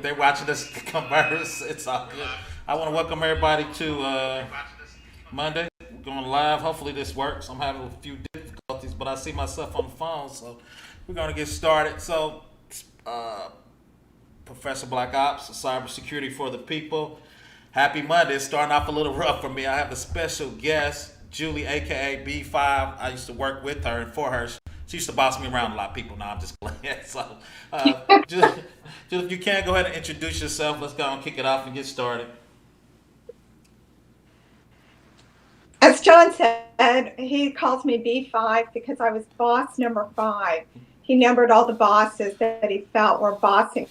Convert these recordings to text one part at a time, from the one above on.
they're watching us converse. It's all good. I want to welcome everybody to Monday. We're going live. Hopefully this works. I'm having a few difficulties, but I see myself on the phone, so we're going to get started. So, uh, Professor Black Ops, Cybersecurity for the People. Happy Monday. It's starting off a little rough for me. I have a special guest, Julie, aka B5. I used to work with her and for her. She used to boss me around a lot of people. Now I'm just playing. So, Julie, if you can, go ahead and introduce yourself. Let's go and kick it off and get started. As John said, he calls me B5 because I was boss number 5. He numbered all the bosses that he felt were bossing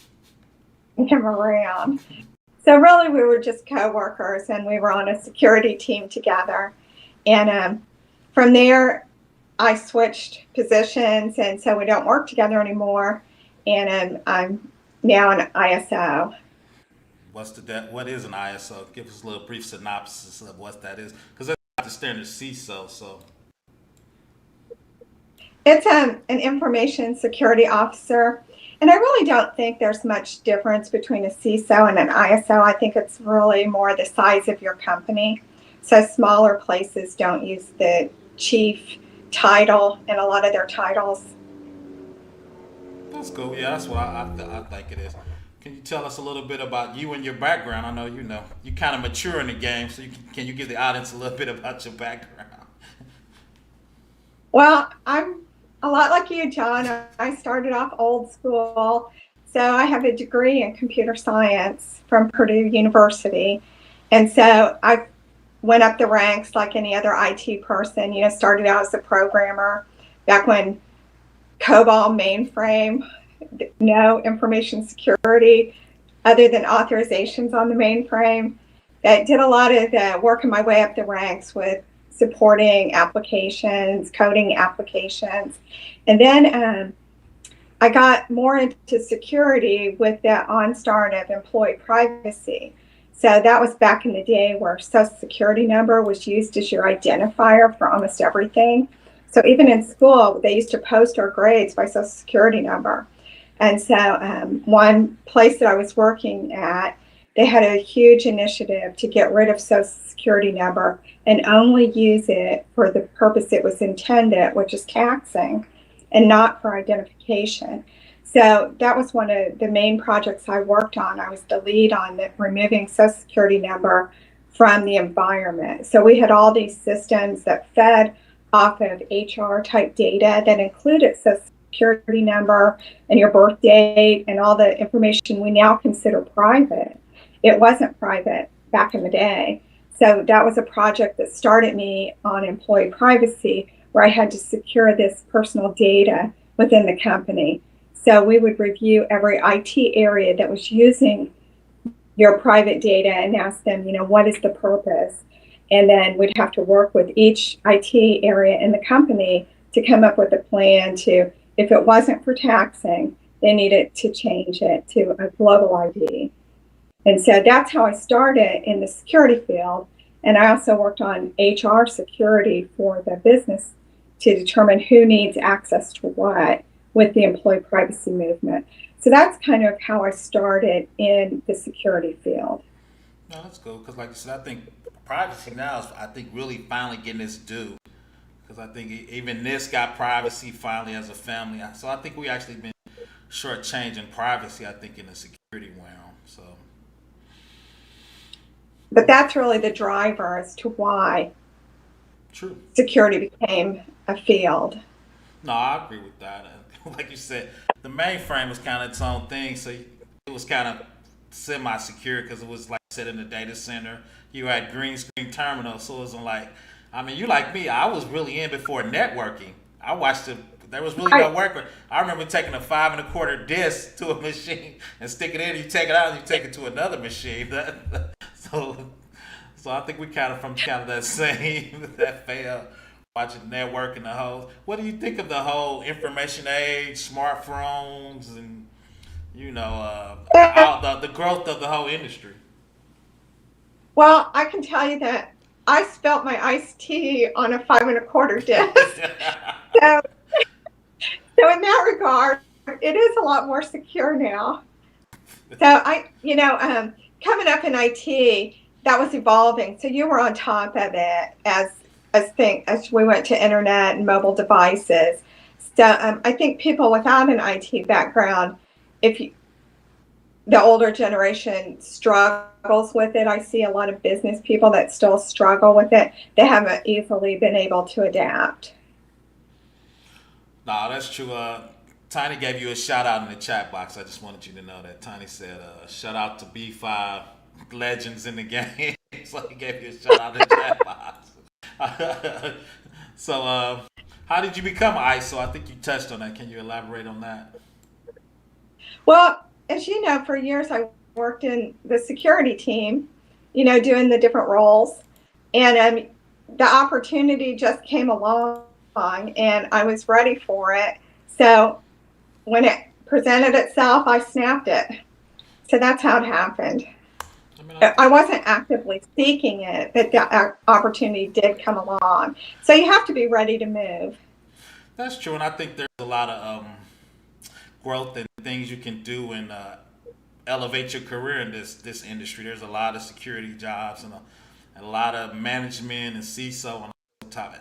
him around. So really, we were just co-workers, and we were on a security team together. And from there, I switched positions, and so we don't work together anymore. And I'm now an ISO. What is an ISO? Give us a little brief synopsis of what that is, because that's not the standard CISO. So it's an information security officer. And I really don't think there's much difference between a CISO and an ISO. I think it's really more the size of your company. So smaller places don't use the chief title in a lot of their titles. that's cool. Yeah, that's what I think it is. Can you tell us a little bit about you and your background? I know you kind of mature in the game, so can you give the audience a little bit about your background? Well, I'm a lot like you, John. I started off old school. So I have a degree in computer science from Purdue University. And so I went up the ranks like any other IT person, started out as a programmer back when COBOL mainframe, no information security other than authorizations on the mainframe. I did a lot of the working my way up the ranks with supporting applications, coding applications. And then I got more into security with the onstart of employee privacy. So that was back in the day where Social Security number was used as your identifier for almost everything. So even in school, they used to post our grades by Social Security number. And so one place that I was working at, they had a huge initiative to get rid of Social Security number and only use it for the purpose it was intended, which is taxing, and not for identification. So that was one of the main projects I worked on. I was the lead on removing Social Security number from the environment. So we had all these systems that fed off of HR type data that included Social Security number and your birth date and all the information we now consider private. It wasn't private back in the day. So that was a project that started me on employee privacy, where I had to secure this personal data within the company. So we would review every IT area that was using your private data and ask them, what is the purpose? And then we'd have to work with each IT area in the company to come up with a plan to, if it wasn't for taxing, they needed to change it to a global ID. And so that's how I started in the security field. And I also worked on HR security for the business to determine who needs access to what with the employee privacy movement. So that's kind of how I started in the security field. No, that's cool, because like you said, I think privacy now is, I think, really finally getting its due. Because I think even this got privacy finally as a family. So I think we actually been shortchanging privacy, I think, in the security realm. So. But that's really the driver as to why True. Security became a field. No, I agree with that. Like you said, the mainframe was kind of its own thing, so it was kind of semi-secure because it was like set in the data center. You had green screen terminals, so it wasn't like, you like me, I was really in before networking. I watched there was really no work. I remember taking a 5 1/4 disc to a machine and stick it in. You take it out and you take it to another machine. So I think we kind of that same that fail. Watching networking the whole. What do you think of the whole information age, smartphones, and the growth of the whole industry? Well, I can tell you that I spelt my iced tea on a 5 1/4 disc. So in that regard, it is a lot more secure now. So coming up in IT, that was evolving. So you were on top of it as we went to internet and mobile devices. So I think people without an IT background, if you, the older generation struggles with it, I see a lot of business people that still struggle with it. They haven't easily been able to adapt. No, that's true. Tiny gave you a shout out in the chat box. I just wanted you to know that. Tiny said, shout out to B5 legends in the game. So he gave you a shout out in the chat box. So, how did you become ISO? I think you touched on that. Can you elaborate on that? Well, as you know, for years I worked in the security team, doing the different roles. And the opportunity just came along and I was ready for it. So when it presented itself, I snapped it. So that's how it happened. I wasn't actively seeking it, but the opportunity did come along. So you have to be ready to move. That's true. And I think there's a lot of growth and things you can do and elevate your career in this industry. There's a lot of security jobs and a lot of management and CISO and top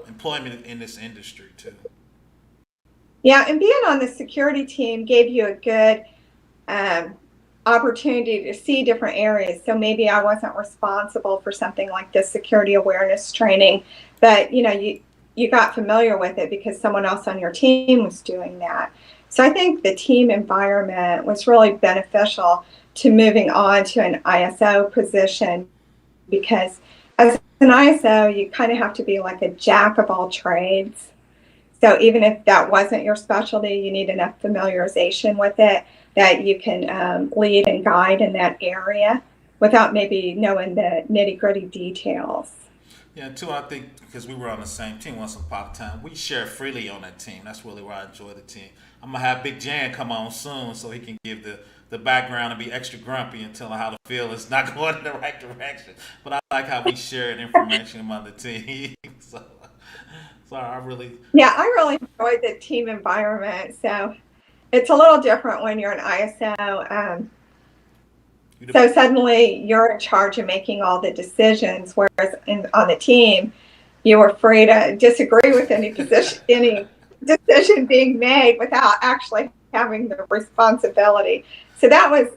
employment in this industry too. Yeah, and being on the security team gave you a good opportunity to see different areas. So maybe I wasn't responsible for something like this security awareness training, but you got familiar with it because someone else on your team was doing that. So I think the team environment was really beneficial to moving on to an ISO position, because as an ISO, you kind of have to be like a jack of all trades. So even if that wasn't your specialty, you need enough familiarization with it that you can lead and guide in that area without maybe knowing the nitty-gritty details. Yeah, too, I think because we were on the same team once upon a time, we share freely on that team. That's really why I enjoy the team. I'm going to have Big Jan come on soon so he can give the background and be extra grumpy and tell her how the field is not going in the right direction. But I like how we share information among the team. So I really... Yeah, I really enjoyed the team environment. So it's a little different when you're an ISO. So suddenly you're in charge of making all the decisions, whereas on the team, you were free to disagree with any decision being made without actually having the responsibility. So that was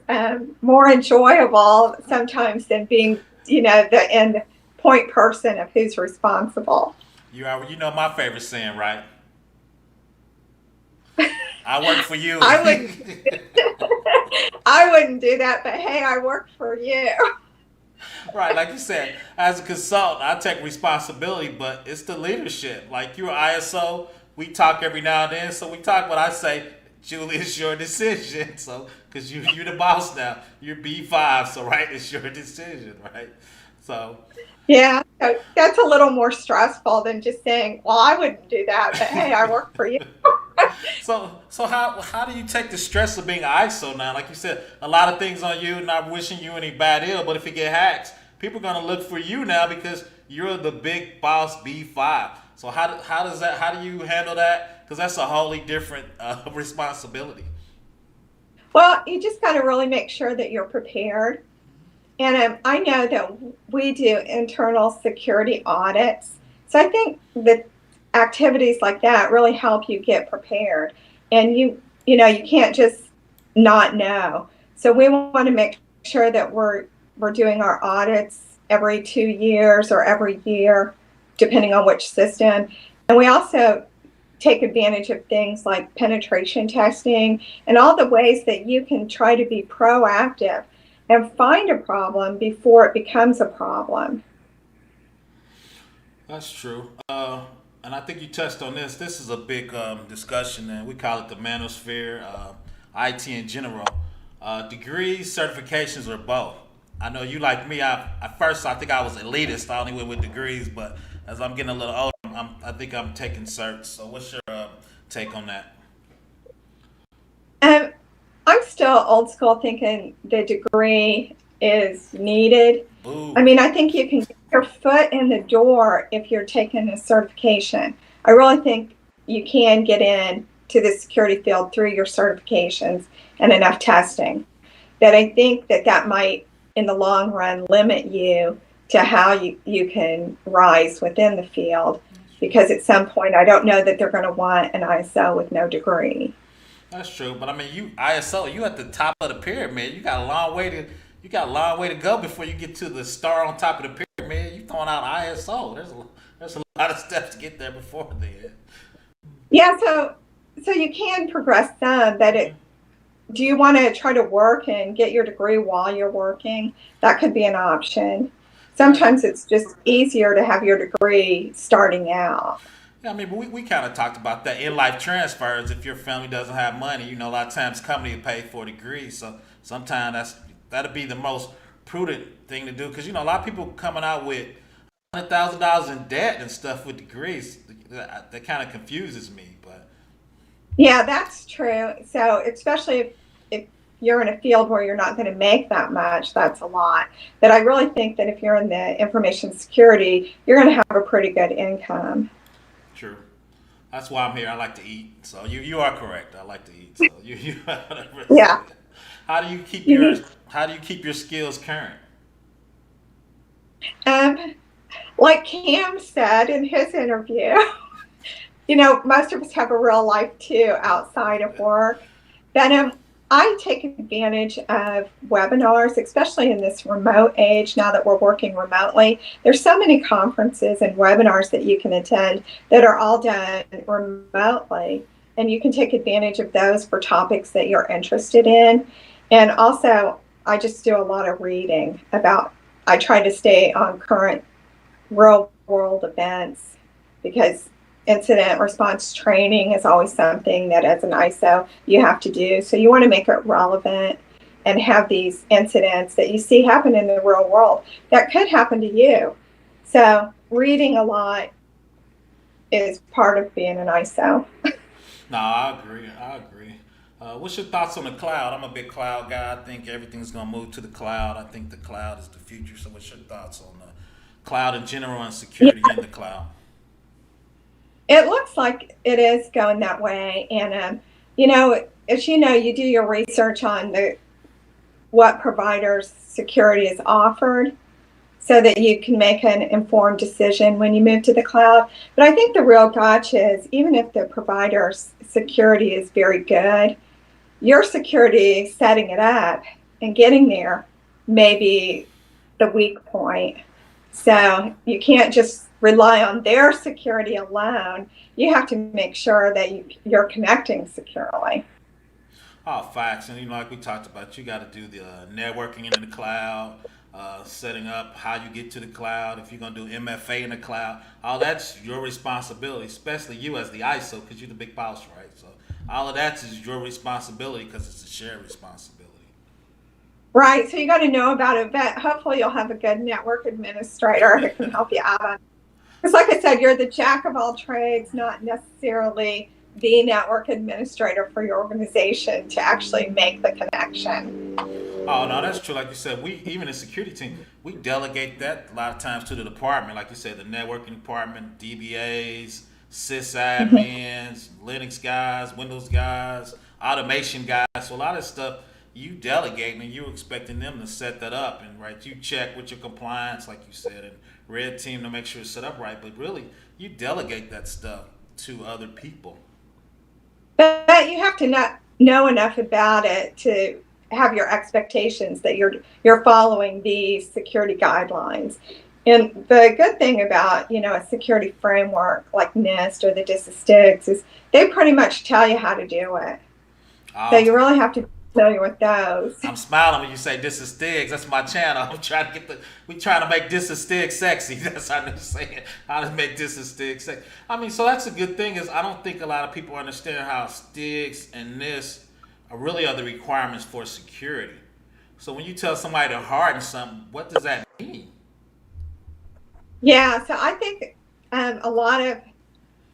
more enjoyable sometimes than being, the end point person of who's responsible. You know my favorite saying, right? I work for you. I wouldn't do that, but hey, I work for you. Right, like you said, as a consultant, I take responsibility, but it's the leadership. Like you're ISO, we talk every now and then, so we talk, but I say, Julie, it's your decision. So, because you're the boss now, you're B5, so right, it's your decision, right? So. Yeah, that's a little more stressful than just saying, well, I wouldn't do that, but hey, I work for you. So how do you take the stress of being ISO now? Like you said, a lot of things on you, not wishing you any bad ill, but if you get hacked, people are going to look for you now because you're the big boss B5. So how do you handle that? Because that's a wholly different responsibility. Well, you just got to really make sure that you're prepared. And I know that we do internal security audits. So I think that activities like that really help you get prepared. And you can't just not know. So we want to make sure that we're doing our audits every 2 years or every year, depending on which system. And we also take advantage of things like penetration testing and all the ways that you can try to be proactive and find a problem before it becomes a problem. That's true. And I think you touched on this. This is a big discussion, and we call it the manosphere, IT in general. Degrees, certifications, or both. I know you like me. At first, I think I was elitist. I only went with degrees, but as I'm getting a little older, I think I'm taking certs. So what's your take on that? I'm still old school, thinking the degree is needed. Ooh. I mean, I think you can get your foot in the door if you're taking a certification. I really think you can get in to the security field through your certifications and enough testing, that I think that might, in the long run, limit you to how you can rise within the field. Because at some point, I don't know that they're going to want an ISO with no degree. That's true, but I mean, you ISO, you at the top of the pyramid. You got a long way to go before you get to the star on top of the pyramid. You throwing out ISO. There's a lot of steps to get there before then. Yeah, so you can progress some. Do you want to try to work and get your degree while you're working? That could be an option. Sometimes it's just easier to have your degree starting out. Yeah, I mean, but we kind of talked about that in life transfers. If your family doesn't have money, a lot of times company will pay for a degree. So sometimes that'll be the most prudent thing to do, because a lot of people coming out with $100,000 in debt and stuff with degrees. That kind of confuses me. But yeah, that's true. So especially if you're in a field where you're not going to make that much, that's a lot. But I really think that if you're in the information security, you're going to have a pretty good income. True. That's why I'm here. I like to eat. So you are correct. I like to eat. So you yeah. How do you keep your skills current? Like Cam said in his interview, most of us have a real life too outside of work. But I take advantage of webinars, especially in this remote age, now that we're working remotely. There's so many conferences and webinars that you can attend that are all done remotely, and you can take advantage of those for topics that you're interested in. And also, I just do a lot of reading I try to stay on current real world events, because incident response training is always something that as an ISO you have to do. So you want to make it relevant and have these incidents that you see happen in the real world that could happen to you. So reading a lot is part of being an ISO. No, I agree. What's your thoughts on the cloud? I'm a big cloud guy. I think everything's going to move to the cloud. I think the cloud is the future. So what's your thoughts on the cloud in general and security in the cloud? It looks like it is going that way. And, as you do your research on what providers security is offered so that you can make an informed decision when you move to the cloud. But I think the real gotcha is, even if the provider's security is very good, your security setting it up and getting there may be the weak point. So you can't just rely on their security alone. You have to make sure that you're connecting securely. Oh, facts. And like we talked about, you got to do the networking into the cloud, setting up how you get to the cloud. If you're going to do MFA in the cloud, all that's your responsibility, especially you as the ISO, because you're the big boss, right? So all of that is your responsibility, because it's a shared responsibility. Right. So you got to know about it, but hopefully you'll have a good network administrator who can help you out on it. Because like I said, you're the jack of all trades, not necessarily the network administrator for your organization to actually make the connection. Oh, no, that's true. Like you said, even the security team, we delegate that a lot of times to the department. Like you said, the networking department, DBAs, sysadmins, Linux guys, Windows guys, automation guys. So a lot of stuff you delegate, and you're expecting them to set that up. And you check with your compliance, like you said, and red team to make sure it's set up right. But really, you delegate that stuff to other people. But you have to not know enough about it to have your expectations that you're following these security guidelines. And the good thing about, a security framework like NIST or the DISA-STIGs is they pretty much tell you how to do it. So you really have to be familiar with those. I'm smiling when you say DISA-STIGs. That's my channel. We trying to make DISA-STIGs sexy. That's how I'm saying. How to make DISA-STIGs sexy. I mean, so that's a good thing, is I don't think a lot of people understand how STIGs and NIST really are the requirements for security. So when you tell somebody to harden something, what does that mean? Yeah, so I think a lot of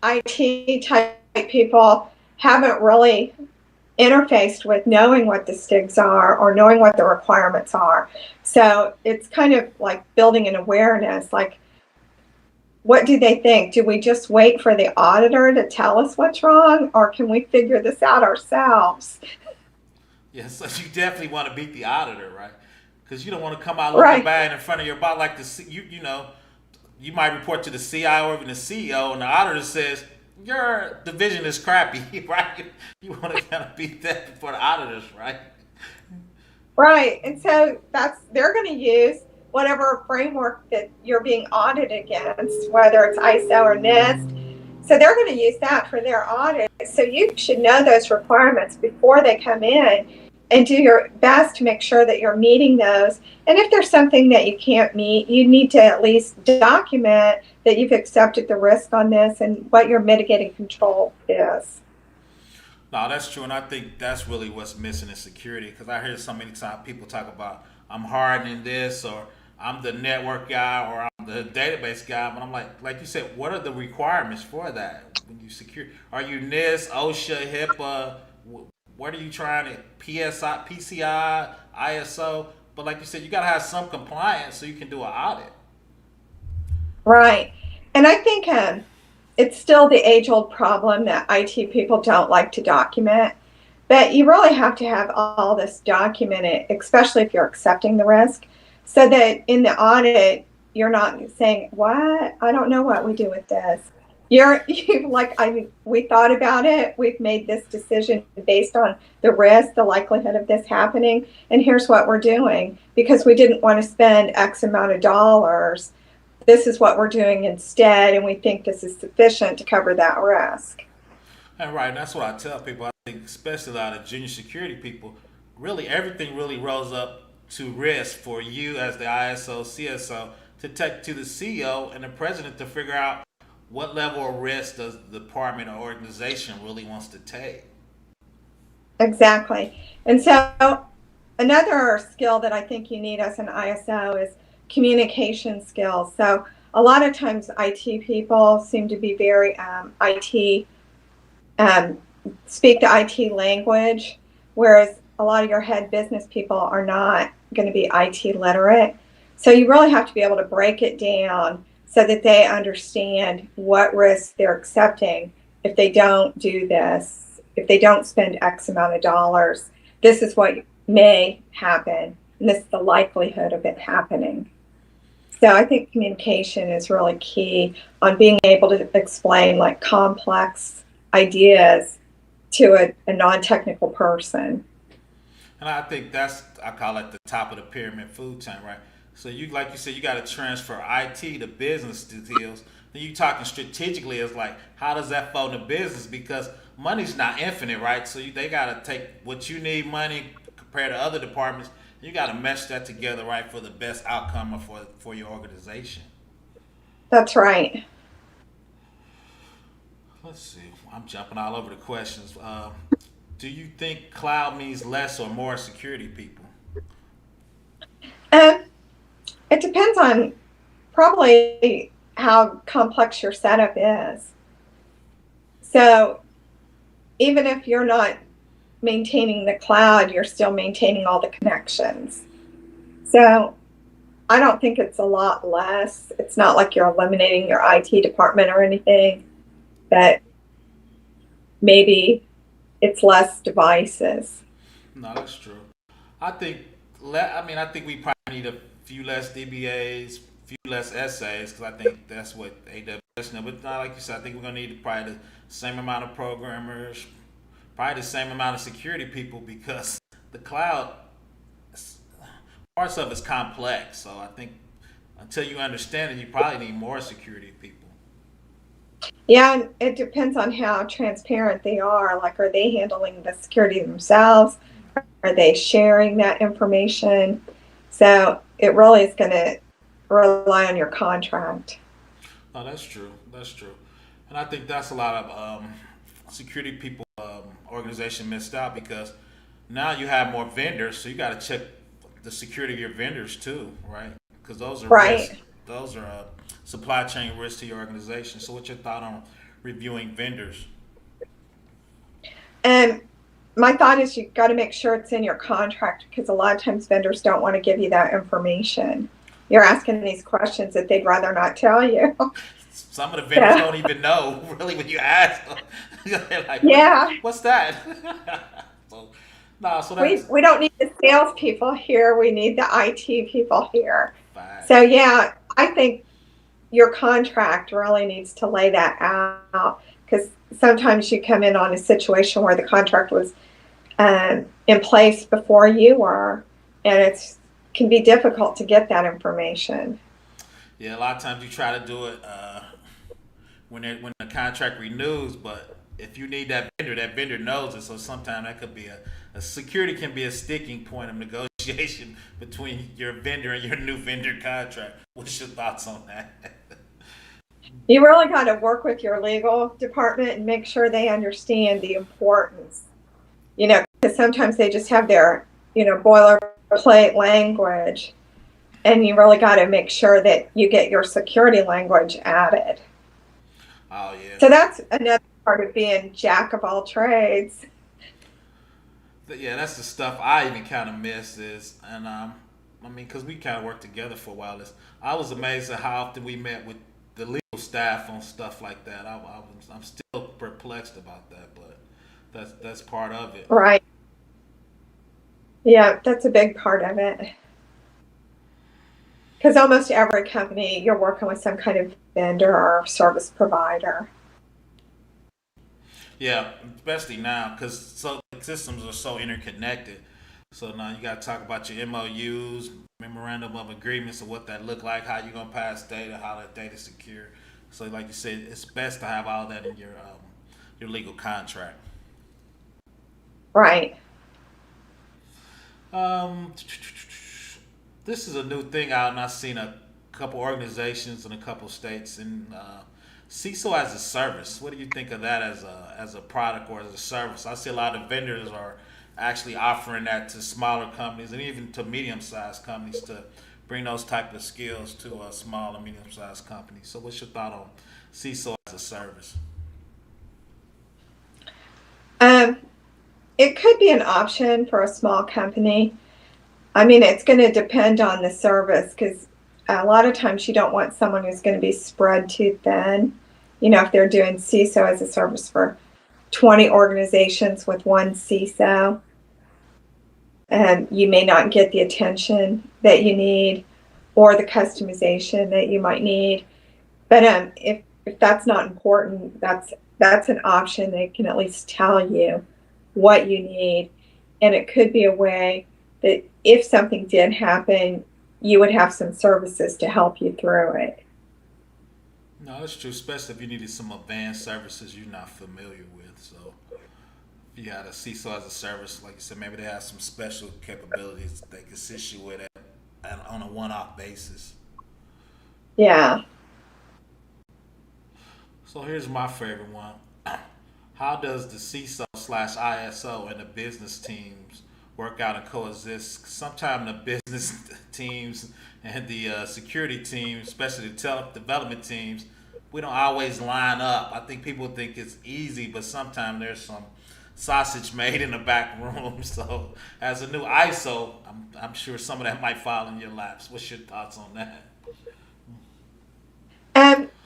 IT type people haven't really interfaced with knowing what the STIGs are or knowing what the requirements are. So it's kind of like building an awareness. Like, what do they think? Do we just wait for the auditor to tell us what's wrong, or can we figure this out ourselves? Yeah, so you definitely want to beat the auditor, right? Because you don't want to come out looking Right, bad in front of your boss like you know, you might report to the CIO or even the CEO, and the auditor says your division is crappy, right? You want to kind of beat that before the auditors, right? right. And so they're going to use whatever framework that you're being audited against, whether it's ISO or NIST. So they're going to use that for their audit. So you should know those requirements before they come in and do your best to make sure that you're meeting those. And if there's something that you can't meet, you need to at least document that you've accepted the risk on this and what your mitigating control is. No, that's true, and I think that's really what's missing in security. Because I hear so many times people talk about I'm hardening this, or I'm the network guy, or I'm the database guy. But I'm like you said, what are the requirements for that when you secure? Are you NIST, OSHA, HIPAA? What are you trying to PSI, PCI, ISO? But like you said, you got to have some compliance so you can do an audit. Right. And I think it's still the age-old problem that IT people don't like to document. But you really have to have all this documented, especially if you're accepting the risk, so that in the audit, you're not saying, what? I don't know what we do with this. You like, we thought about it. We've made this decision based on the risk, the likelihood of this happening. And here's what we're doing because we didn't want to spend X amount of dollars. This is what we're doing instead. And we think this is sufficient to cover that risk. And right, and that's what I tell people. I think especially a lot of junior security people, really everything really rolls up to risk for you as the ISO, CSO to take to the CEO and the president to figure out what level of risk does the department or organization really wants to take. Exactly. And so another skill that I think you need as an ISO is communication skills. So a lot of times IT people seem to be very IT, speak the IT language, whereas a lot of your head business people are not going to be IT literate. So you really have to be able to break it down so that they understand what risks they're accepting if they don't do this, if they don't spend X amount of dollars. This is what may happen, and this is the likelihood of it happening. So I think communication is really key on being able to explain like complex ideas to a non-technical person. And I think I call it the top of the pyramid food chain, right? So you, like you said, you got to transfer IT to business deals. Then you talking strategically as like, how does that fold into business? Because money's not infinite, right? So they got to take what you need money compared to other departments. You got to mesh that together, right, for the best outcome for your organization. That's right. Let's see. I'm jumping all over the questions. Do you think cloud means less or more security people? It depends on probably how complex your setup is. So even if you're not maintaining the cloud, you're still maintaining all the connections. So I don't think it's a lot less. It's not like you're eliminating your IT department or anything, but maybe it's less devices. No, that's true. I think we probably need a few less DBAs, few less essays, because I think that's what AWS knows. But not like you said, I think we're gonna need probably the same amount of programmers, probably the same amount of security people, because the cloud parts of it's complex. So I think until you understand it, you probably need more security people. Yeah, and it depends on how transparent they are. Like, are they handling the security themselves? Are they sharing that information? So it really is going to rely on your contract. No, that's true. That's true. And I think that's a lot of security people organization missed out because now you have more vendors, so you got to check the security of your vendors too, right? Because those are Right. risks. Those are supply chain risks to your organization. So what's your thought on reviewing vendors? And my thought is you got to make sure it's in your contract because a lot of times vendors don't want to give you that information. You're asking these questions that they'd rather not tell you. Some of the vendors don't even know really when you ask them. They're like, Yeah. what's that? So, no, so that's We don't need the salespeople here. We need the IT people here. So facts. yeah, I think your contract really needs to lay that out, because sometimes you come in on a situation where the contract was in place before you were, and it can be difficult to get that information. Yeah, a lot of times you try to do it when the contract renews, but if you need that vendor knows it. So sometimes that could be a security can be a sticking point of negotiation between your vendor and your new vendor contract. What's your thoughts on that? You really got to work with your legal department and make sure they understand the importance. Because sometimes they just have their, boilerplate language, and you really got to make sure that you get your security language added. Oh yeah. So that's another part of being jack of all trades. Yeah, that's the stuff I even kind of miss is, and I mean, because we kind of worked together for a while. I was amazed at how often we met with the legal staff on stuff like that. I'm still perplexed about that, but that's part of it. Right. Yeah, that's a big part of it. Because almost every company, you're working with some kind of vendor or service provider. Yeah, especially now because so systems are so interconnected. So now you got to talk about your MOUs, memorandum of agreements, of what that look like, how you gonna pass data, how that data secure. So like you said, it's best to have all that in your legal contract. Right. Um, this is a new thing out, and I've seen a couple organizations in a couple states. And CISO as a service. What do you think of that as a product or as a service? I see a lot of vendors are actually offering that to smaller companies and even to medium-sized companies to bring those type of skills to small and medium-sized companies. So, what's your thought on CISO as a service? Um, it could be an option for a small company. I mean, it's going to depend on the service, because a lot of times you don't want someone who's going to be spread too thin. If they're doing CISO as a service for 20 organizations with one CISO, you may not get the attention that you need or the customization that you might need. But if that's not important, that's an option. They can at least tell you what you need, and it could be a way that if something did happen, you would have some services to help you through it. No, that's true, especially if you needed some advanced services you're not familiar with. So, if you had a CISO as a service, like you said, maybe they have some special capabilities they can assist you with on a one-off basis. Yeah. So here's my favorite one. How does the CISO slash ISO and the business teams work out and coexist? Sometimes the business teams and the security teams, especially the development teams, we don't always line up. I think people think it's easy, but sometimes there's some sausage made in the back room. So as a new ISO, I'm sure some of that might fall in your laps. What's your thoughts on that?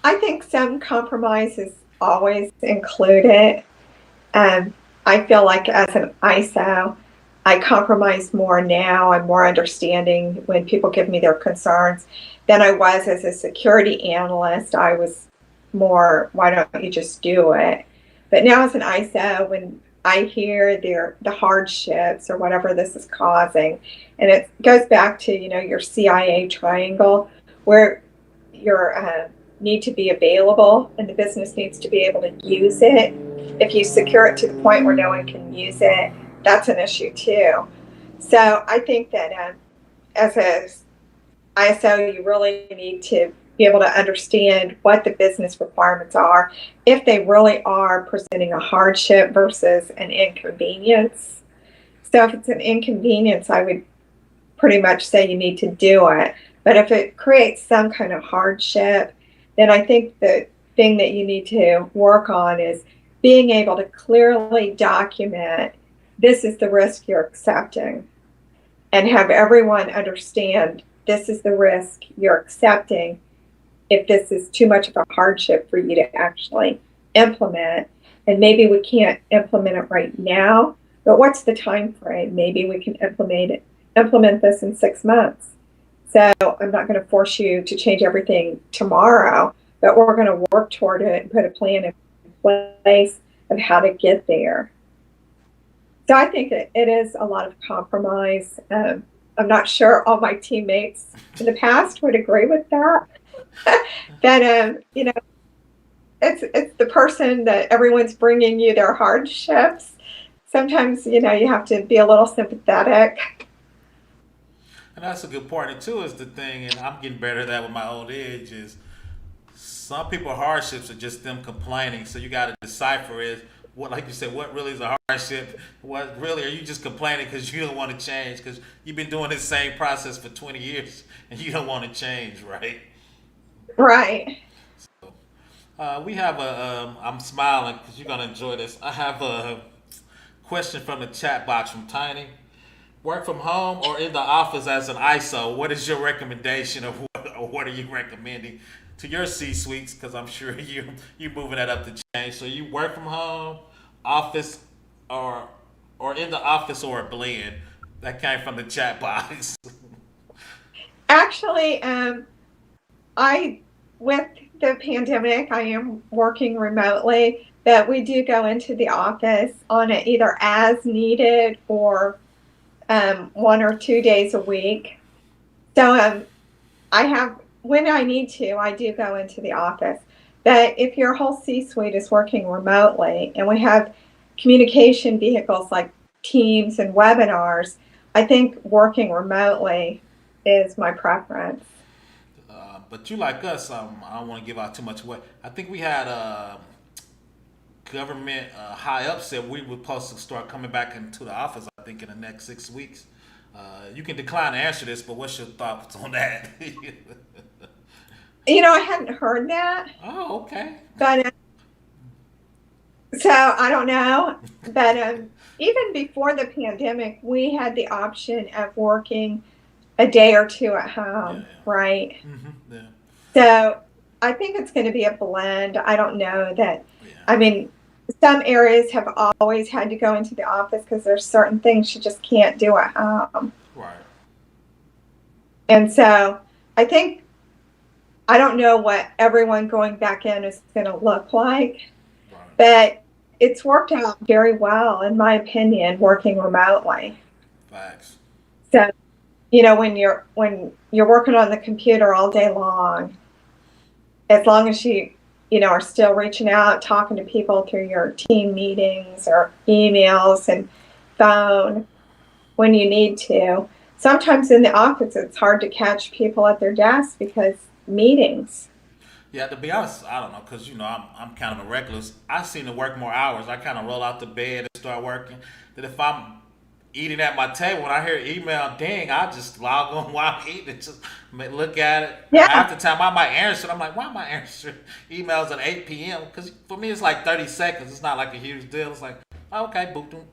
I think some compromise is always included. Um, I feel like as an ISO, I compromise more now. I'm more understanding when people give me their concerns than I was as a security analyst. I was more, why don't you just do it? But now as an ISO, when I hear the hardships or whatever this is causing, and it goes back to, your CIA triangle, where your need to be available and the business needs to be able to use it. If you secure it to the point where no one can use it, that's an issue too. So I think that as a ISO, you really need to be able to understand what the business requirements are, if they really are presenting a hardship versus an inconvenience. So if it's an inconvenience, I would pretty much say you need to do it. But if it creates some kind of hardship, then I think the thing that you need to work on is being able to clearly document this is the risk you're accepting, and have everyone understand this is the risk you're accepting, if this is too much of a hardship for you to actually implement, and maybe we can't implement it right now, but what's the time frame? Maybe we can implement this in 6 months. So I'm not going to force you to change everything tomorrow, but we're going to work toward it and put a plan in place of how to get there. So I think it is a lot of compromise. I'm not sure all my teammates in the past would agree with that. But it's the person that everyone's bringing you their hardships. Sometimes you have to be a little sympathetic. And that's a good point. And too is the thing, and I'm getting better at that with my old age, is some people hardships are just them complaining. So you got to decipher is what, like you said, what really is a hardship? What really are you just complaining because you don't want to change? Because you've been doing this same process for 20 years and you don't want to change, right? Right. So, we have I'm smiling because you're gonna enjoy this. I have a question from the chat box from Tiny. Work from home or in the office as an ISO? What is your recommendation, or what are you recommending to your C-suites? Because I'm sure you're moving that up to change. So you work from home, office, or in the office, or a blend. That came from the chat box. Actually, I with the pandemic, I am working remotely, but we do go into the office on it either as needed or 1 or 2 days a week. So when I need to, I do go into the office. But if your whole C-suite is working remotely and we have communication vehicles like Teams and webinars, I think working remotely is my preference. But you like us, I don't want to give out too much away. I think we had government high ups said we were supposed to start coming back into the office, I think, in the next 6 weeks. You can decline to answer this, but what's your thoughts on that? I hadn't heard that. Oh, okay. But so I don't know. But even before the pandemic, we had the option of working a day or two at home, Yeah. right? Mm-hmm. Yeah. So I think it's going to be a blend. I don't know that. Yeah. I mean, some areas have always had to go into the office because there's certain things you just can't do at home. Right. And so I don't know what everyone going back in is going to look like, Right. but it's worked out very well, in my opinion, working remotely. Facts. So, when you're working on the computer all day long, as long as you are still reaching out, talking to people through your team meetings or emails and phone when you need to. Sometimes in the office, it's hard to catch people at their desks because meetings. Yeah, to be honest, I don't know, because I'm kind of a recluse. I seem to work more hours. I kind of roll out the bed and start working. That if I'm eating at my table, when I hear email ding, I just log on while I'm eating and just look at it. Yeah. Half the time I might answer it. I'm like, why am I answering emails at 8 p.m.? Because for me, it's like 30 seconds. It's not like a huge deal. It's like, okay, boop, boom,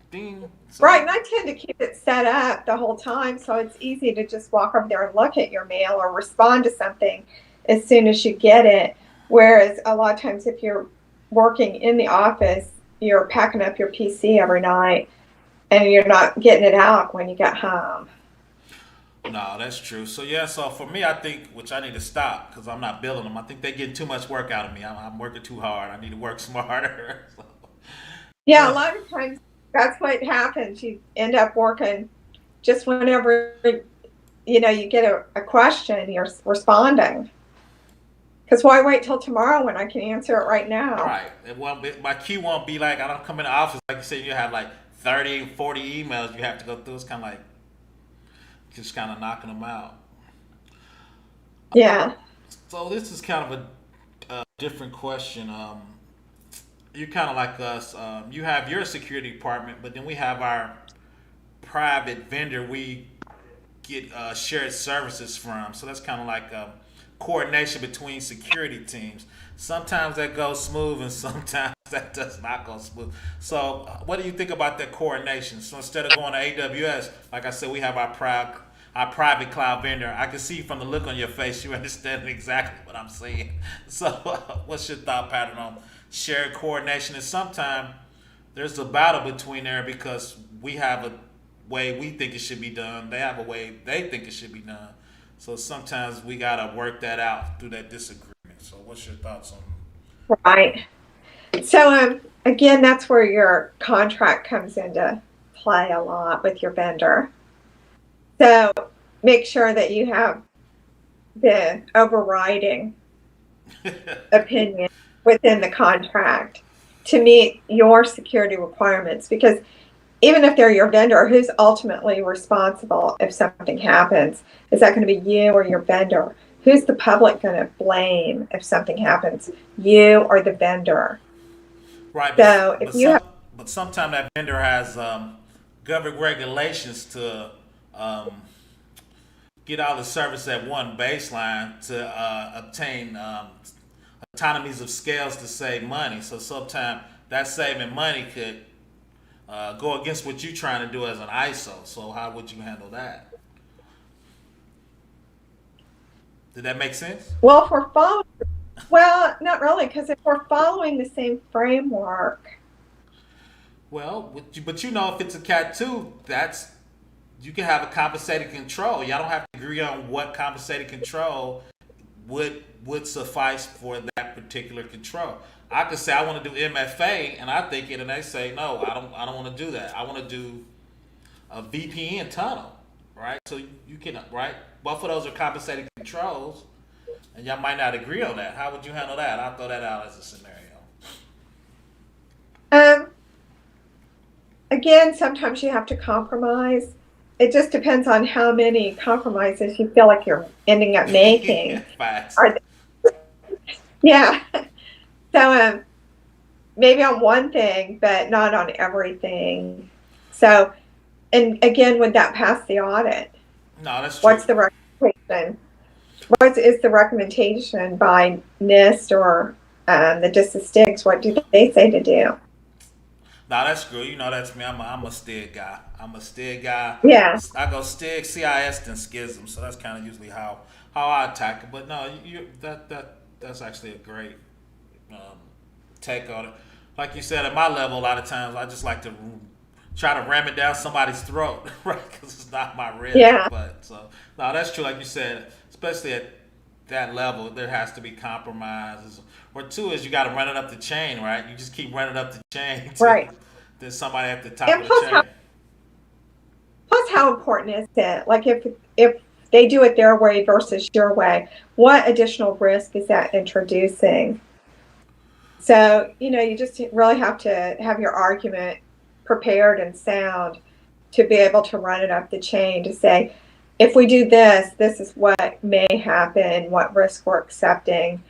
ding. So, Right, and I tend to keep it set up the whole time, so it's easy to just walk over there and look at your mail or respond to something as soon as you get it. Whereas a lot of times if you're working in the office, you're packing up your PC every night and you're not getting it out when you get home. No, that's true. So yeah, so for me, I think, which I need to stop because I'm not billing them. I think they're getting too much work out of me. I'm working too hard. I need to work smarter. So, Yeah, a lot of times that's what happens. You end up working just whenever you get a question, you're responding. Because why wait till tomorrow when I can answer it right now? right. My queue won't be like, I don't come in the office, like you said, you have like 30, 40 emails you have to go through. It's kind of like just kind of knocking them out. Yeah. So this is kind of a different question. You kind of like us. You have your security department, but then we have our private vendor we get shared services from. So that's kind of like coordination between security teams. Sometimes that goes smooth and sometimes that does not go smooth. So what do you think about that coordination? So instead of going to AWS, like I said, we have our our private cloud vendor. I can see from the look on your face you understand exactly what I'm saying. So, what's your thought pattern on shared coordination? And sometimes there's a battle between there because we have a way we think it should be done. They have a way they think it should be done. So sometimes we gotta work that out through that disagreement. So, what's your thoughts on? Right. So again, that's where your contract comes into play a lot with your vendor. So make sure that you have the overriding opinion within the contract to meet your security requirements, because even if they're your vendor, who's ultimately responsible if something happens? Is that going to be you or your vendor? Who's the public going to blame if something happens? You or the vendor? Right, So if you have, but sometimes that vendor has government regulations to get all the service at one baseline to obtain autonomies of scales to save money. So sometimes that saving money could go against what you're trying to do as an ISO. So how would you handle that? Did that make sense? well, if we're following, well, not really, because if we're following the same framework, Well, but you know, if it's a Cat 2, that's you can have a compensated control. Y'all don't have to agree on what compensated control would suffice for that particular control. I could say I want to do MFA, and I think it, and they say no, I don't want to do that. I want to do a VPN tunnel, right? So you can, right? Both of those are compensated controls, and y'all might not agree on that. How would you handle that? I'll throw that out as a scenario. um, again, sometimes you have to compromise. It just depends on how many compromises you feel like you're ending up making. Facts. Yeah. So maybe on one thing, but not on everything. So, and again, would that pass the audit? No, that's true. What's the recommendation? What is the recommendation by NIST or the DISA-STIGs? What do they say to do? No, that's true. You know, that's me. I'm a STIG guy. I'm a STIG guy. Yeah. I go STIG, CIS, then Schism. So that's kind of usually how I attack it. But no, that's actually a great take on it. Like you said, at my level, a lot of times I just like to try to ram it down somebody's throat, right? Because it's not my risk. Yeah. But so no, that's true. Like you said, especially at that level, there has to be compromises. Or two is you got to run it up the chain, right? You just keep running up the chain. Right. Then somebody at the top And of the chain. Plus, how important is it? Like if they do it their way versus your way, what additional risk is that introducing? So, you just really have to have your argument prepared and sound to be able to run it up the chain to say, if we do this, this is what may happen, what risk we're accepting.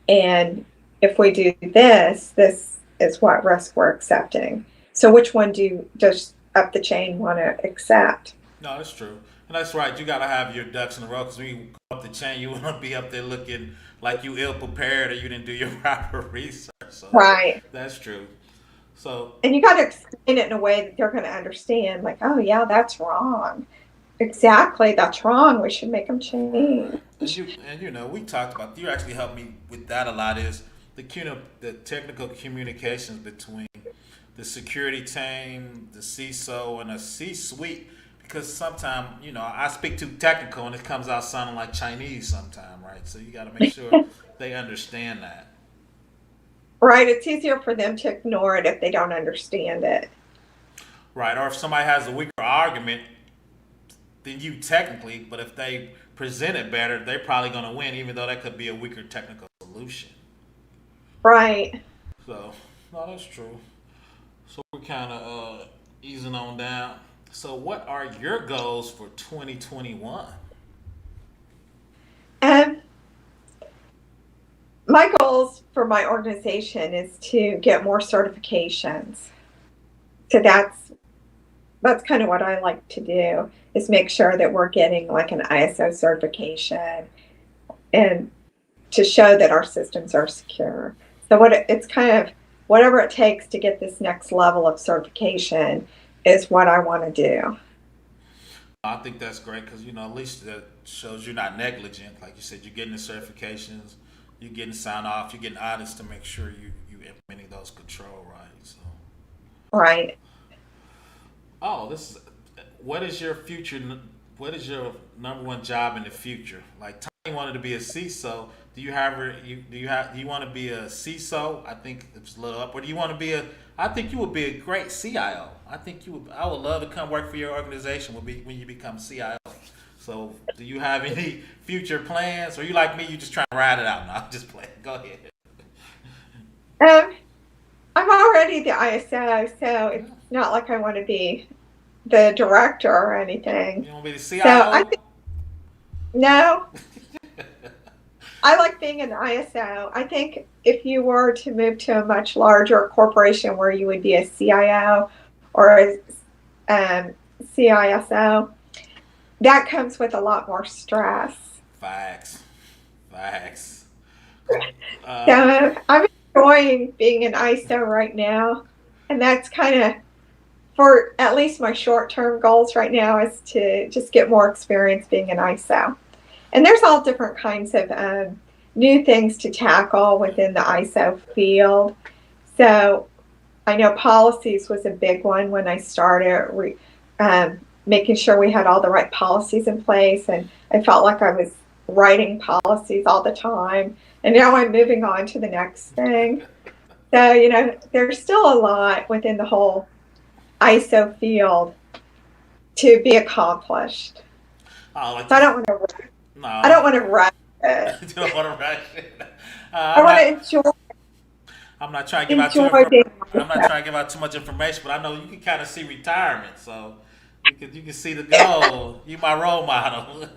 And if we do this, this is what risk we're accepting. So which one does up the chain want to accept? No, that's true. And that's right. You got to have your ducks in a row because when you go up the chain, you want to be up there looking like you ill prepared or you didn't do your proper research. So right. That's true. So, and you got to explain it in a way that they're going to understand, like, oh, yeah, that's wrong. Exactly, that's wrong. We should make them change. And we talked about, you actually helped me with that a lot, is the technical communications between the security team, the CISO, and the C-suite. Because sometimes, I speak too technical and it comes out sounding like Chinese sometimes, right? So you got to make sure they understand that. Right, it's easier for them to ignore it if they don't understand it. Right, or if somebody has a weaker argument than you technically, but if they present it better, they're probably going to win, even though that could be a weaker technical solution. Right. So, no, that's true. So we're kind of easing on down. So what are your goals for 2021? My goals for my organization is to get more certifications. So that's kind of what I like to do, is make sure that we're getting like an ISO certification and to show that our systems are secure. So it's kind of whatever it takes to get this next level of certification is what I want to do. I think that's great because at least that shows you're not negligent. Like you said, you're getting the certifications, you're getting sign off, you're getting audits to make sure you implementing those control right. So, Right. oh, this is what is your future? What is your number one job in the future? Like Tony wanted to be a CISO. Do you want to be a CISO? I think it's a little up. Or do you want to be a? I think you would be a great CIO. I think you would. I would love to come work for your organization. When you become CIO. So, do you have any future plans, or you like me? You just trying to ride it out? No, I'm just playing. Go ahead. Um, I'm already the ISO, so it's not like I want to be the director or anything. You want to be the So CIO? I think no, I like being an ISO. I think if you were to move to a much larger corporation where you would be a CIO or a CISO, that comes with a lot more stress. Facts. Facts. So I'm enjoying being an ISO right now, and that's kind of for at least my short-term goals right now is to just get more experience being an ISO. And there's all different kinds of new things to tackle within the ISO field. So I know policies was a big one when I started, making sure we had all the right policies in place. And I felt like I was writing policies all the time. And now I'm moving on to the next thing. So, there's still a lot within the whole ISO field to be accomplished. Like So I don't want to. no, I don't want to rush it. you don't want to rush it. I want to enjoy. I'm not trying to give out I'm not trying to give out too much information, but I know you can kind of see retirement, so you can see the goal. You my role model.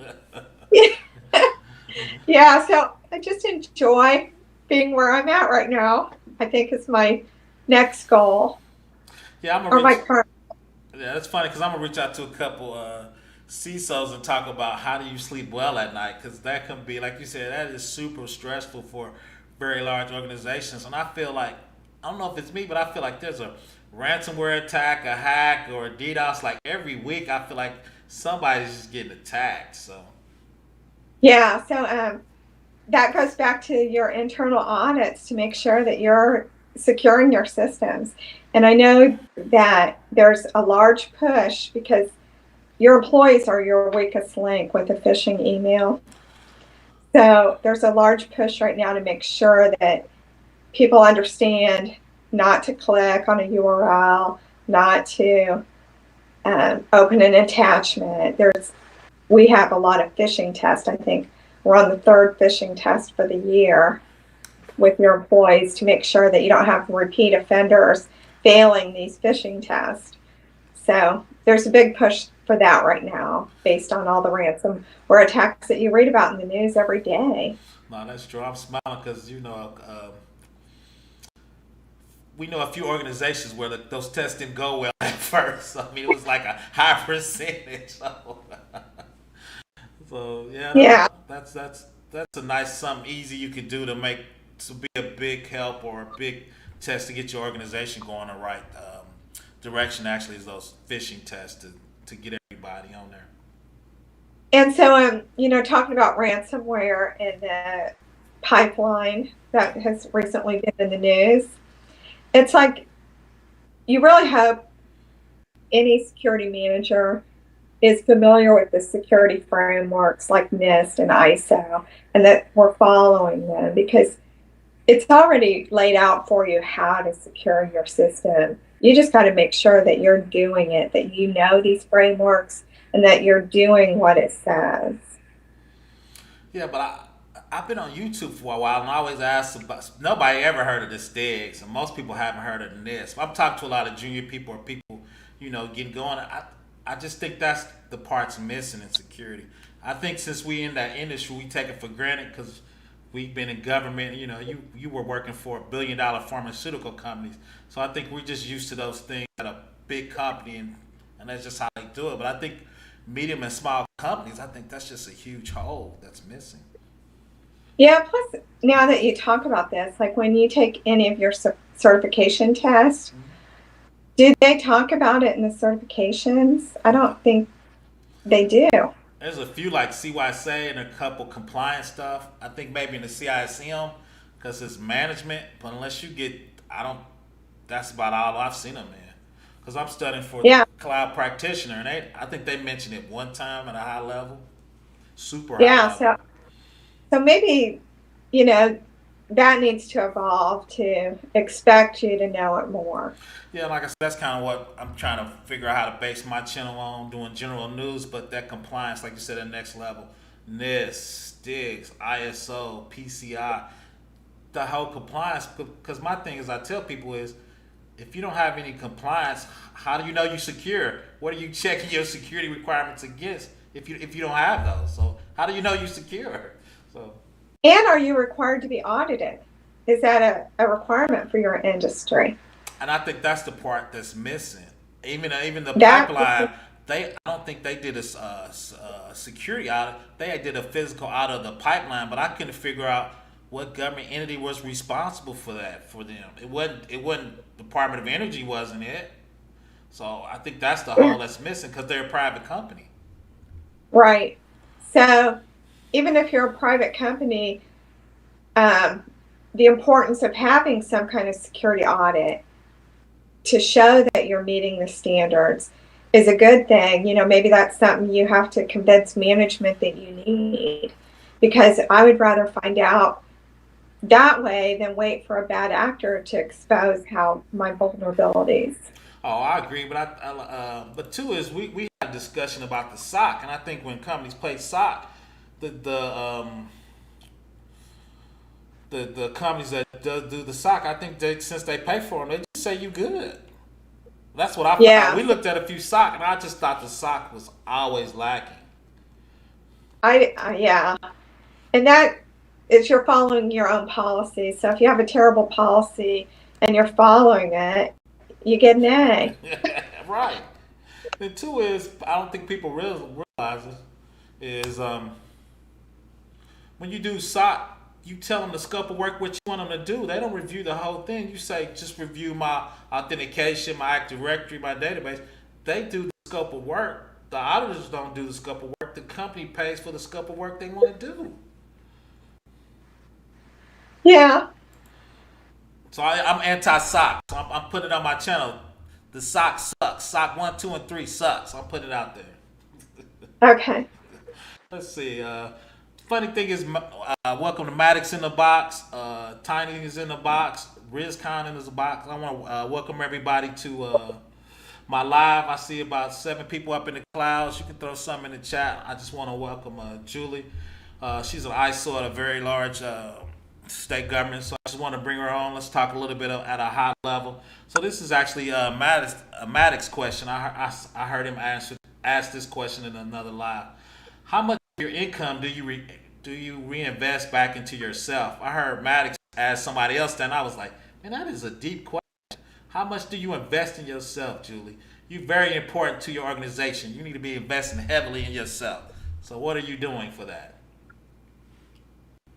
Yeah, so I just enjoy being where I'm at right now. I think is my next goal. Yeah, my current. Yeah, that's funny because I'm gonna reach out to a couple CISOs and talk about how do you sleep well at night, because that can be, like you said, that is super stressful for very large organizations. And I feel like, I don't know if it's me, but I feel like there's a ransomware attack, a hack, or a DDoS. Like every week, I feel like somebody's just getting attacked. So Yeah, so that goes back to your internal audits to make sure that you're securing your systems. And I know that there's a large push because your employees are your weakest link with a phishing email. So there's a large push right now to make sure that people understand not to click on a URL, not to open an attachment. We have a lot of phishing tests. I think we're on the third phishing test for the year with your employees to make sure that you don't have repeat offenders failing these phishing tests. So there's a big push for that right now based on all the ransomware attacks that you read about in the news every day. no, that's true. I'm smiling because we know a few organizations where those tests didn't go well at first. I mean, it was like a high percentage. So Yeah. that's a nice something easy you could do to be a big help or a big test to get your organization going the right direction. Actually, is those phishing tests to get everybody on there. And so, talking about ransomware and the pipeline that has recently been in the news, it's like you really hope any security manager is familiar with the security frameworks like NIST and ISO, and that we're following them because it's already laid out for you how to secure your system. You just got to make sure that you're doing it, that you know these frameworks, and that you're doing what it says. Yeah, but I've been on YouTube for a while, and I always ask about. Nobody ever heard of the STIGs, and most people haven't heard of NIST. I've talked to a lot of junior people or people, getting going. I just think that's the parts missing in security. I think since we in that industry, we take it for granted because we've been in government. You were working for $1 billion pharmaceutical companies, so I think we're just used to those things at a big company, and that's just how they do it. But I think medium and small companies, I think that's just a huge hole that's missing. Yeah, plus now that you talk about this, like when you take any of your certification tests, did they talk about it in the certifications? I don't think They do. There's a few like CYSA and a couple compliance stuff. I think maybe in the CISM because it's management. But unless you get, I don't. That's about all I've seen them in. Because I'm studying for the Yeah. cloud practitioner, and I think they mentioned it one time at a high level, super high Yeah. level. So maybe, you know, that needs to evolve to expect you to know it more. Yeah, like I said, that's kind of what I'm trying to figure out how to base my channel on, doing general news, but that compliance, like you said, at next level, NIST, STIGs, ISO, PCI, the whole compliance. Because my thing is, I tell people is, if you don't have any compliance, how do you know you're secure? What are you checking your security requirements against if you don't have those? So how do you know you're secure? So And are you required to be audited? Is that a requirement for your industry? and I think that's the part that's missing. Even the That pipeline, I don't think they did a security audit. They did a physical audit of the pipeline, but I couldn't figure out what government entity was responsible for that for them. It wasn't Department of Energy, wasn't it? So I think that's the hole that's missing because they're a private company. right. So even if you're a private company, um, the importance of having some kind of security audit to show that you're meeting the standards is a good thing. You know, maybe that's something you have to convince management that you need, because I would rather find out that way than wait for a bad actor to expose how my vulnerabilities. Oh, I agree, but but two is we had a discussion about the SOC, and I think when companies play SOC, the the um the companies that do the SOC, I think since they pay for them, they just say you good. That's what I found. Yeah, We looked at a few SOC, and I just thought the SOC was always lacking. yeah, and that is you're following your own policy. So if you have a terrible policy and you're following it, you get an A. Right. And two is I don't think people realize it, is when you do SOC, you tell them the scope of work what you want them to do. They don't review the whole thing. You say just review my authentication, my Active Directory, my database. They do the scope of work. The auditors don't do the scope of work. The company pays for the scope of work they want to do. Yeah. So I'm anti-SOC. So I'm putting it on my channel. The SOC sucks. SOC 1, 2, and 3 sucks. I'm putting it out there. Okay. Let's see. Funny thing is, welcome to Maddox in the box. Tiny is in the box. RizCon in the box. I want to welcome everybody to my live. I see about 7 people up in the clouds. You can throw some in the chat. I just want to welcome Julie. She's an ISO at a very large state government, so I just want to bring her on. Let's talk a little bit at a high level. So this is actually a Maddox question. I heard him ask this question in another live. How much of your income do you reinvest back into yourself? I heard Maddox ask somebody else that, and I was like, man, that is a deep question. How much do you invest in yourself, Julie? You're very important to your organization. You need to be investing heavily in yourself. So what are you doing for that?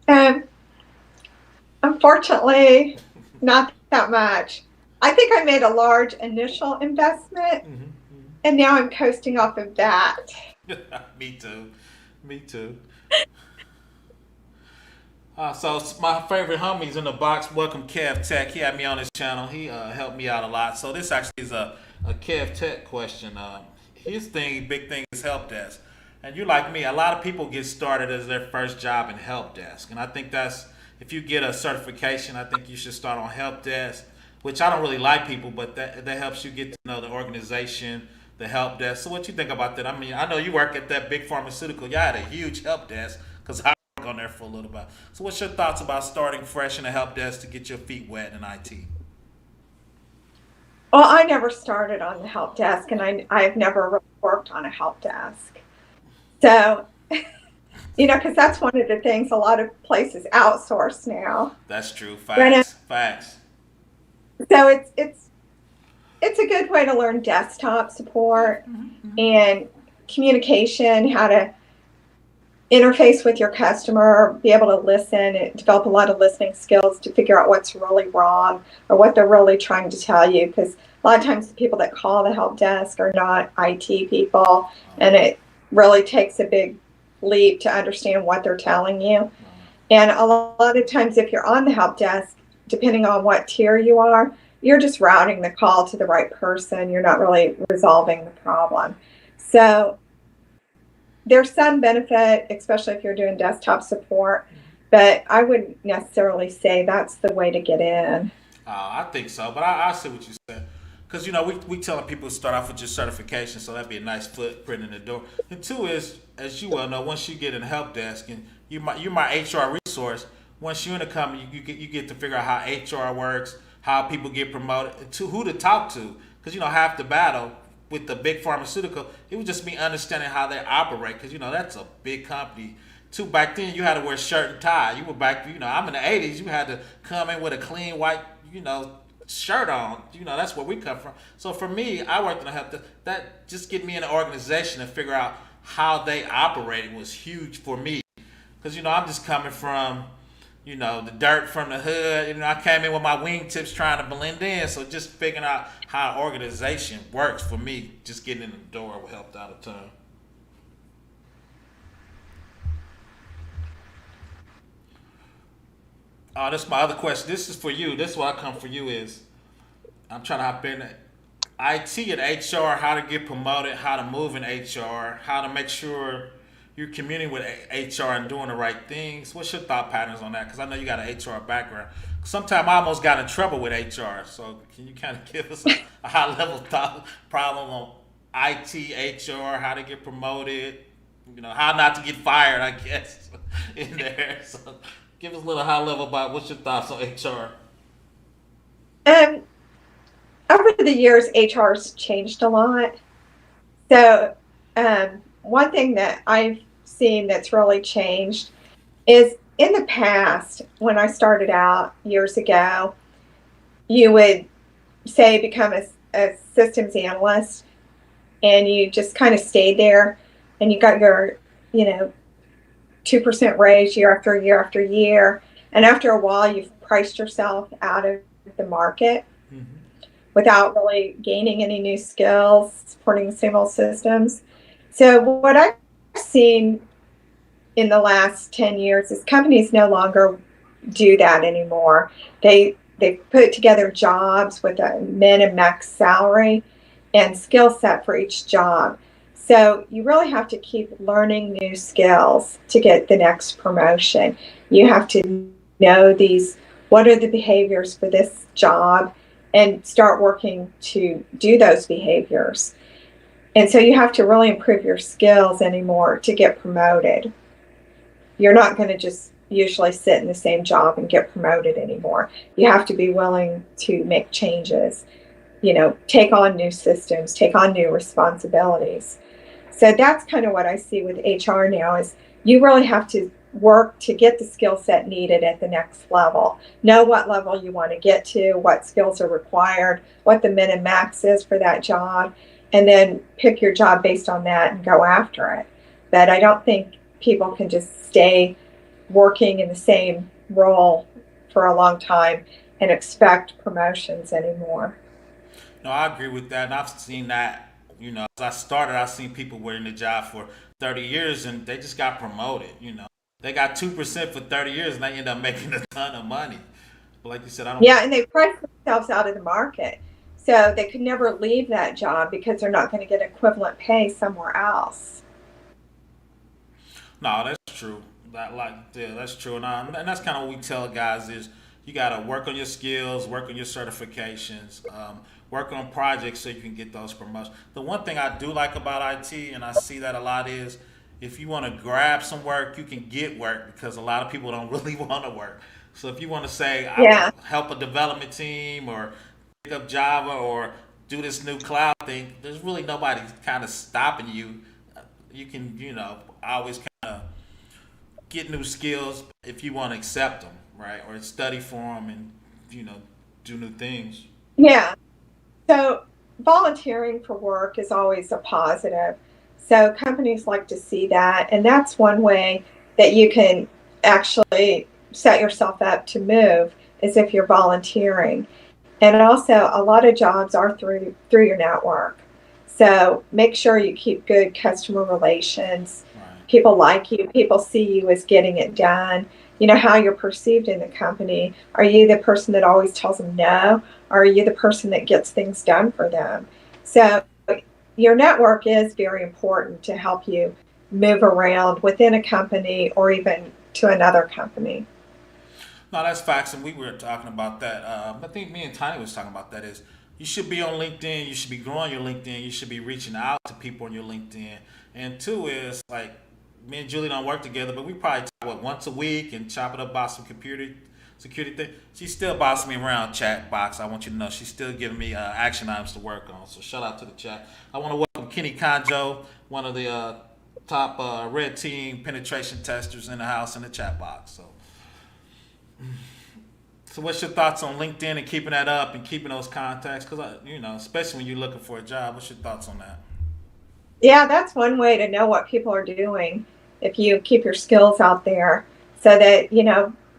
Um, Unfortunately, not that much. I think I made a large initial investment, and now I'm coasting off of that. Me too. Me too. So my favorite homies in the box. Welcome Kev Tech. He had me on his channel. He helped me out a lot. So this actually is a Kev Tech question. His big thing is help desk. And you like me, a lot of people get started as their first job in help desk. And I think if you get a certification, I think you should start on help desk, which I don't really like people, but that helps you get to know the organization, the help desk. So what you think about that? I mean, I know you work at that big pharmaceutical. You had a huge help desk because I work on there for a little bit. So what's your thoughts about starting fresh in a help desk to get your feet wet in IT? Well, I never started on the help desk, and I've never really worked on a help desk. So, because that's one of the things a lot of places outsource now. That's true. Facts. Facts. So it's a good way to learn desktop support and communication, how to interface with your customer, be able to listen, and develop a lot of listening skills to figure out what's really wrong or what they're really trying to tell you. Because a lot of times the people that call the help desk are not IT people, and really takes a big leap to understand what they're telling you. And a lot of times, if you're on the help desk, depending on what tier you are, you're just routing the call to the right person. You're not really resolving the problem. So there's some benefit, especially if you're doing desktop support, but I wouldn't necessarily say that's the way to get in. I think so, but I see what you said. Because, we telling people to start off with your certification, so that'd be a nice footprint in the door. And two is, as you well know, once you get in the help desk and you're my HR resource, once you're in a company, you get to figure out how HR works, how people get promoted, to who to talk to. Because, half the battle with the big pharmaceutical, it would just be understanding how they operate. Because, that's a big company. Too, back then, you had to wear shirt and tie. You were back, I'm in the 80s, you had to come in with a clean white, shirt on. That's where we come from. So for me, I worked in a help that just get me in an organization and figure out how they operated was huge for me. Because, I'm just coming from, the dirt from the hood. I came in with my wingtips trying to blend in. So just figuring out how organization works for me, just getting in the door helped out a ton. Oh, this is my other question. This is for you. This is what I come for you is. I'm trying to hop in IT and HR, how to get promoted, how to move in HR, how to make sure you're communing with HR and doing the right things. What's your thought patterns on that? Because I know you got an HR background. Sometimes I almost got in trouble with HR. So can you kind of give us a high-level thought problem on IT, HR, how to get promoted, how not to get fired, I guess, in there. So give us a little high level about what's your thoughts on HR. Over the years, HR's changed a lot. So one thing that I've seen that's really changed is in the past, when I started out years ago, you would say become a systems analyst and you just kind of stayed there and you got your, 2% raise year after year after year. And after a while, you've priced yourself out of the market without really gaining any new skills, supporting the same old systems. So what I've seen in the last 10 years is companies no longer do that anymore. They put together jobs with a min and max salary and skill set for each job. So you really have to keep learning new skills to get the next promotion. You have to know what are the behaviors for this job and start working to do those behaviors. And so you have to really improve your skills anymore to get promoted. You're not going to just usually sit in the same job and get promoted anymore. You have to be willing to make changes, take on new systems, take on new responsibilities. So that's kind of what I see with HR now is you really have to work to get the skill set needed at the next level. Know what level you want to get to, what skills are required, what the min and max is for that job, and then pick your job based on that and go after it. But I don't think people can just stay working in the same role for a long time and expect promotions anymore. No, I agree with that. And I've seen that, as I started, I've seen people were in the job for 30 years and they just got promoted, They got 2% for 30 years and they end up making a ton of money. But like you said, I don't. Yeah, and they price themselves out of the market. So they could never leave that job because they're not going to get equivalent pay somewhere else. No, that's true. That's true. And that's kind of what we tell guys is you got to work on your skills, work on your certifications, work on projects so you can get those promotions. The one thing I do like about IT, and I see that a lot, is if you want to grab some work, you can get work because a lot of people don't really want to work. So if you want to say, I want to help a development team or pick up Java or do this new cloud thing, there's really nobody kind of stopping you. You can, always kind of get new skills if you want to accept them, right? Or study for them and, do new things. Yeah. So volunteering for work is always a positive. So companies like to see that. And that's one way that you can actually set yourself up to move is if you're volunteering. And also a lot of jobs are through your network. So make sure you keep good customer relations. Right. People like you, people see you as getting it done. You know how you're perceived in the company. Are you the person that always tells them no? Or are you the person that gets things done for them? So your network is very important to help you move around within a company or even to another company. No, that's facts, and we were talking about that. I think me and Tiny was talking about that. Is you should be on LinkedIn. You should be growing your LinkedIn. You should be reaching out to people on your LinkedIn. And two is like me and Julie don't work together, but we probably talk once a week and chop it up about some computer security thing. She's still bossing me around chat box. I want you to know she's still giving me action items to work on. So shout out to the chat. I want to welcome Kenny Conjo, one of the top red team penetration testers in the house in the chat box. So what's your thoughts on LinkedIn and keeping that up and keeping those contacts? Because, especially when you're looking for a job, what's your thoughts on that? Yeah, that's one way to know what people are doing if you keep your skills out there so that,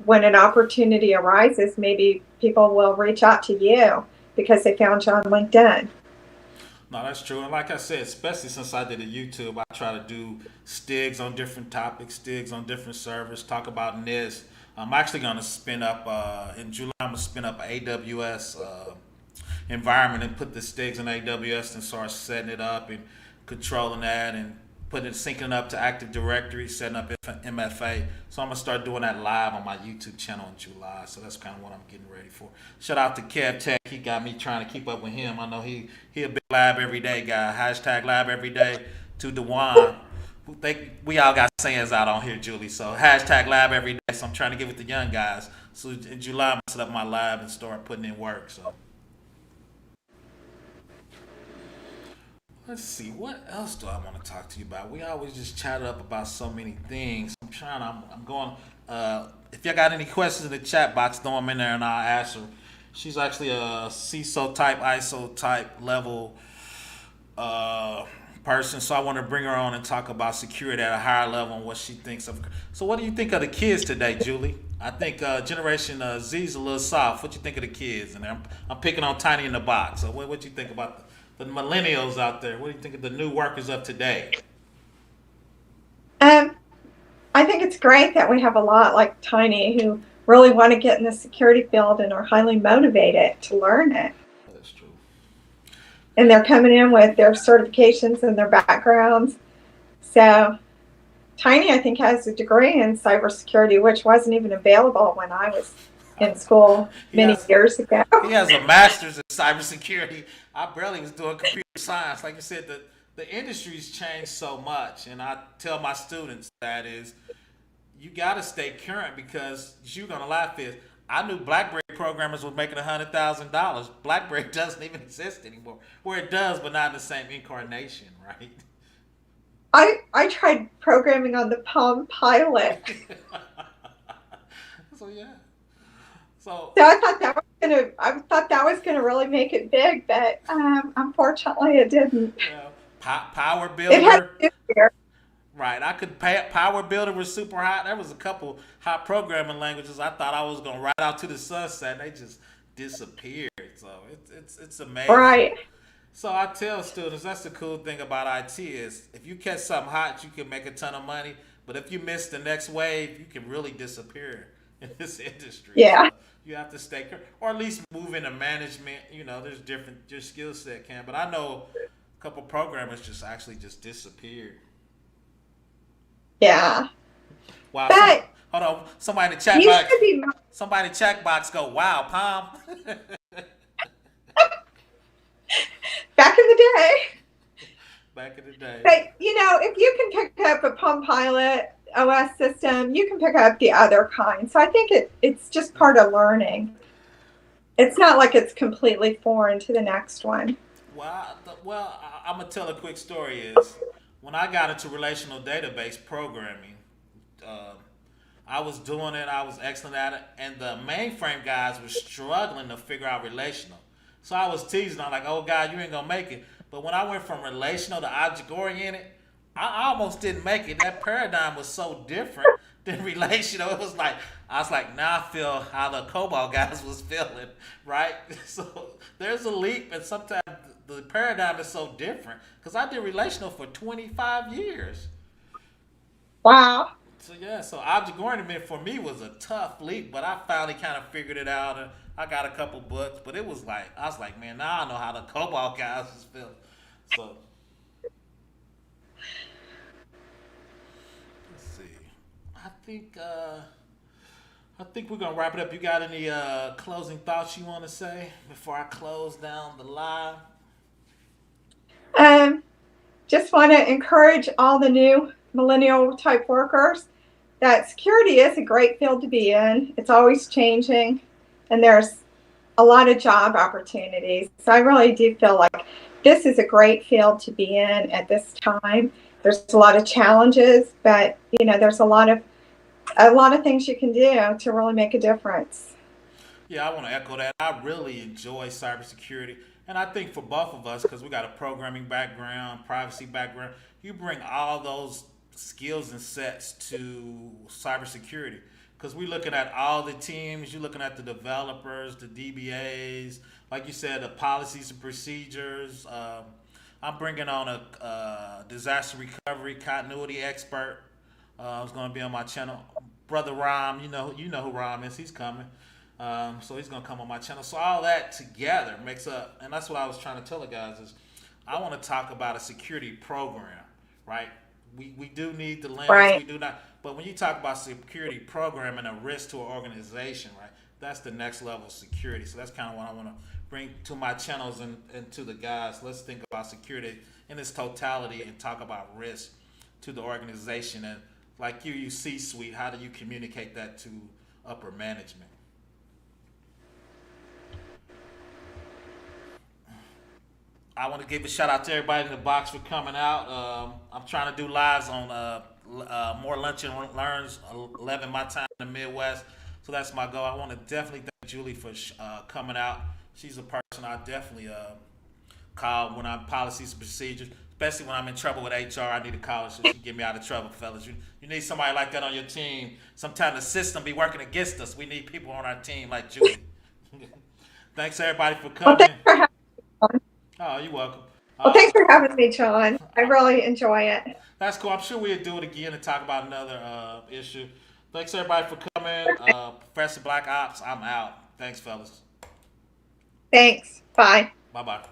when an opportunity arises, maybe people will reach out to you because they found you on LinkedIn. No, that's true. And like I said, especially since I did a YouTube, I try to do stigs on different topics, stigs on different servers, talk about this. I'm actually going to spin up, in July, I'm going to spin up an AWS environment and put the stigs in AWS and start setting it up and controlling that and putting it, syncing up to Active Directory, setting up MFA. So I'm going to start doing that live on my YouTube channel in July. So that's kind of what I'm getting ready for. Shout out to Kev Tech. He got me trying to keep up with him. I know he a big lab every day guy. Hashtag lab every day to Dewan. We all got sayings out on here, Julie. So hashtag lab every day. So I'm trying to get with the young guys. So in July, I'm going to set up my lab and start putting in work. So let's see, what else do I want to talk to you about? We always just chat up about so many things. I'm going, if y'all got any questions in the chat box, throw them in there and I'll answer. She's actually a CISO type, ISO type level person, so I want to bring her on and talk about security at a higher level and what she thinks of. So what do you think of the kids today, Julie? I think Generation Z is a little soft. What you think of the kids? And I'm picking on Tiny in the box. So what you think about the millennials out there? What do you think of the new workers of today? I think it's great that we have a lot like Tiny who really want to get in the security field and are highly motivated to learn it. That's true. And they're coming in with their certifications and their backgrounds. So Tiny, I think, has a degree in cybersecurity, which wasn't even available when I was in school many years ago. He has a master's in cybersecurity. I barely was doing computer science. Like you said, the industry's changed so much, and I tell my students that is, you got to stay current because you're gonna laugh is I knew BlackBerry programmers were making $100,000. BlackBerry doesn't even exist anymore. Where it does, but not in the same incarnation, right? I tried programming on the Palm Pilot. So yeah. So I thought that was gonna really make it big, but unfortunately it didn't. Power Builder. It had to be here. Right, I could pay. Power Builder was super hot. There was a couple hot programming languages I thought I was gonna write out to the sunset. They just disappeared. So it's amazing. Right. So I tell students that's the cool thing about IT is if you catch something hot, you can make a ton of money. But if you miss the next wave, you can really disappear in this industry. Yeah. So you have to stay, or at least move into management. There's different your skill set can. But I know a couple programmers just disappeared. Yeah. Wow. But hold on. Somebody in the chat box. Somebody in the chat box go, wow, Palm. Back in the day. Back in the day. But if you can pick up a Palm Pilot OS system, you can pick up the other kind. So I think it's just part of learning. It's not like it's completely foreign to the next one. Well, I'm gonna tell a quick story. Is when I got into relational database programming, I was doing it. I was excellent at it, and the mainframe guys were struggling to figure out relational. So I was teasing. I'm like, "Oh God, you ain't gonna make it." But when I went from relational to object oriented, I almost didn't make it. That paradigm was so different than relational. It was like I was like, now I feel how the COBOL guys was feeling, right? So there's a leap, and sometimes the paradigm is so different. Because I did relational for 25 years. Wow. So yeah, so object oriented for me was a tough leap, but I finally kind of figured it out. And I got a couple books, but it was like I was like, man, now I know how the COBOL guys feel. So let's see. I think uh, I think we're gonna wrap it up. You got any closing thoughts you want to say before I close down the live? Um, just want to encourage all the new millennial type workers that security is a great field to be in. It's always changing, and there's a lot of job opportunities. So I really do feel like this is a great field to be in at this time. There's a lot of challenges, but there's a lot of things you can do to really make a difference. Yeah, I want to echo that. I really enjoy cybersecurity. And I think for both of us, because we got a programming background, privacy background, you bring all those skills and sets to cybersecurity. Because we're looking at all the teams, you're looking at the developers, the DBAs, like you said, the policies and procedures. I'm bringing on a disaster recovery continuity expert. Who's going to be on my channel. Brother Rom, you know who Rom is. He's coming. So he's gonna come on my channel. So all that together makes up, and that's what I was trying to tell the guys is, I want to talk about a security program, right? We do need the lens, Right. we do not, but when you talk about security program and a risk to an organization, right? That's the next level of security. So that's kind of what I want to bring to my channels and to the guys. Let's think about security in its totality and talk about risk to the organization, and like you C-suite, how do you communicate that to upper management? I want to give a shout out to everybody in the box for coming out. I'm trying to do lives on more lunch and learns 11 my time in the Midwest. So that's my goal. I want to definitely thank Julie for coming out. She's a person I definitely call when I'm policies and procedures, especially when I'm in trouble with HR. I need to call her so she can get me out of trouble, fellas. You need somebody like that on your team. Sometimes the system be working against us. We need people on our team like Julie. Thanks everybody for Well, coming. thanks for having me. Oh, you're welcome. Well, thanks for having me, John. I really enjoy it. That's cool. I'm sure we'll do it again and talk about another issue. Thanks everybody for coming. Professor Black Ops, I'm out. Thanks, fellas. Thanks. Bye. Bye bye.